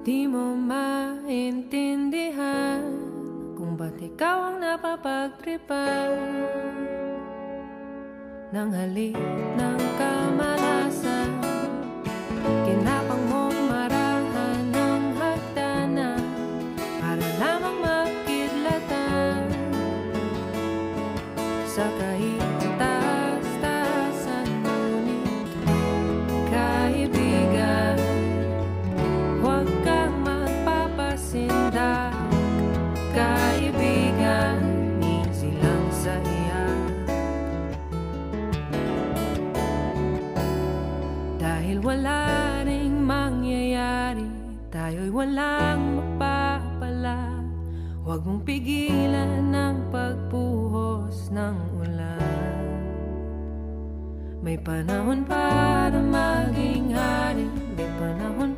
Di mo maintindihan kung ba't ikaw ang napapagtripan ng halik ng kamalasan. Kinapang mong marahan ng hagdanan para lamang makidlatan sa kahitaas-taasan. Ngunit kaibigan, huwag kang magpapasindak. Kaibigan, easy lang sa iya. Dahil wala ring mangyayari, tayo'y walang mapapala. Huwag mong pigilan ang pagbuhos ng ulan. May panahon para maging hari, may panahon